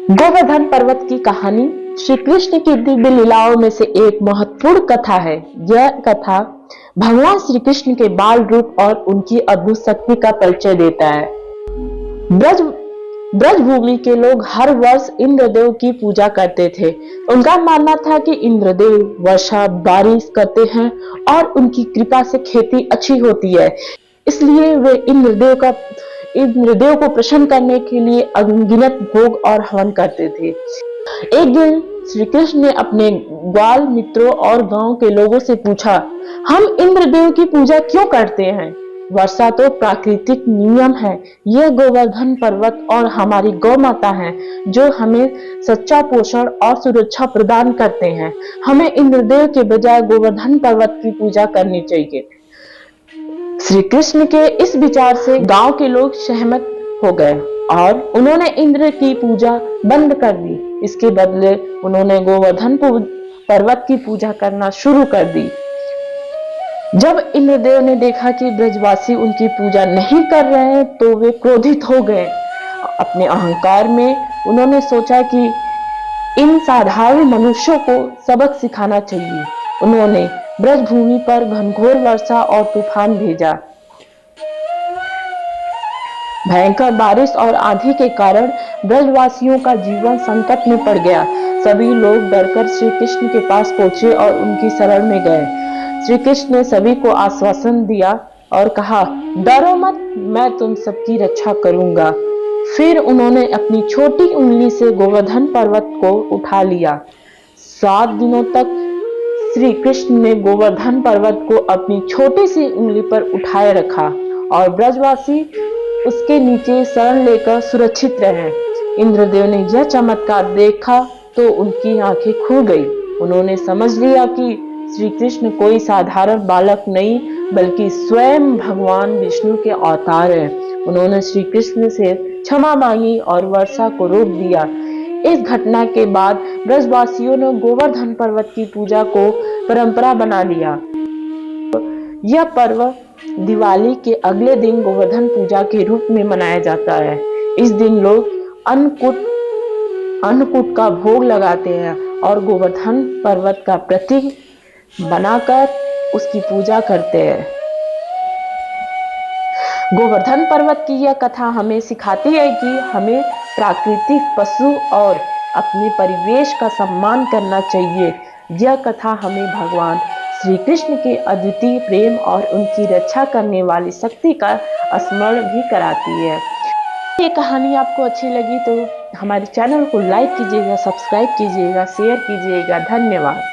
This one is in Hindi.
गोवर्धन पर्वत की कहानी श्री कृष्ण की दिव्य लीलाओं में से एक महत्वपूर्ण कथा है। यह कथा भगवान श्री कृष्ण के बाल रूप और उनकी अद्भुत शक्ति का परिचय देता है। ब्रज ब्रज भूमि के लोग हर वर्ष इंद्रदेव की पूजा करते थे। उनका मानना था कि इंद्रदेव वर्षा बारिश करते हैं और उनकी कृपा से खेती अच्छी होती है। इसलिए वे इंद्रदेव को प्रसन्न करने के लिए अनगिनत भोग और हवन करते थे। एक दिन श्री कृष्ण ने अपने ग्वाल मित्रों और गांव के लोगों से पूछा, हम इंद्रदेव की पूजा क्यों करते हैं? वर्षा तो प्राकृतिक नियम है। यह गोवर्धन पर्वत और हमारी गौ माता है जो हमें सच्चा पोषण और सुरक्षा प्रदान करते हैं। हमें इंद्रदेव के बजाय गोवर्धन पर्वत की पूजा करनी चाहिए। श्री कृष्ण के इस विचार से गांव के लोग सहमत हो गए और उन्होंने इंद्र की पूजा बंद कर दी। इसके बदले उन्होंने गोवर्धन पर्वत की पूजा करना शुरू कर दी। जब इंद्रदेव ने देखा कि ब्रजवासी उनकी पूजा नहीं कर रहे हैं तो वे क्रोधित हो गए। अपने अहंकार में उन्होंने सोचा कि इन साधारण मनुष्यों को सबक सिखाना चाहिए। उन्होंने ब्रजभूमि पर घनघोर वर्षा और तूफान भेजा। भयंकर बारिश और आंधी के कारण ब्रजवासियों का जीवन संकट में पड़ गया। सभी लोग डरकर श्री कृष्ण के पास पहुंचे और उनकी शरण में गए। श्री कृष्ण ने सभी को आश्वासन दिया और कहा, डरो मत, मैं तुम सबकी रक्षा करूंगा। फिर उन्होंने अपनी छोटी उंगली से गोवर्धन पर्वत को उठा लिया। 7 दिनों तक श्री कृष्ण ने गोवर्धन पर्वत को अपनी छोटी सी उंगली पर उठाए रखा और ब्रजवासी उसके नीचे शरण लेकर सुरक्षित रहे। इंद्रदेव ने यह चमत्कार देखा तो उनकी आंखें खुल गई। उन्होंने समझ लिया कि श्री कृष्ण कोई साधारण बालक नहीं बल्कि स्वयं भगवान विष्णु के अवतार हैं। उन्होंने श्री कृष्ण से क्षमा मांगी और वर्षा को रोक दिया। इस घटना के बाद ब्रजवासियों ने गोवर्धन पर्वत की पूजा को परंपरा बना लिया। यह पर्व दिवाली के अगले दिन गोवर्धन पूजा के रूप में मनाया जाता है। इस दिन लोग अन्नकूट का भोग लगाते हैं और गोवर्धन पर्वत का प्रतीक बनाकर उसकी पूजा करते हैं। गोवर्धन पर्वत की यह कथा हमें सिखाती है कि हमें प्राकृतिक, पशु और अपने परिवेश का सम्मान करना चाहिए। यह कथा हमें भगवान श्री कृष्ण के अद्वितीय प्रेम और उनकी रक्षा करने वाली शक्ति का स्मरण भी कराती है। ये कहानी आपको अच्छी लगी तो हमारे चैनल को लाइक कीजिएगा, सब्सक्राइब कीजिएगा, शेयर कीजिएगा। धन्यवाद।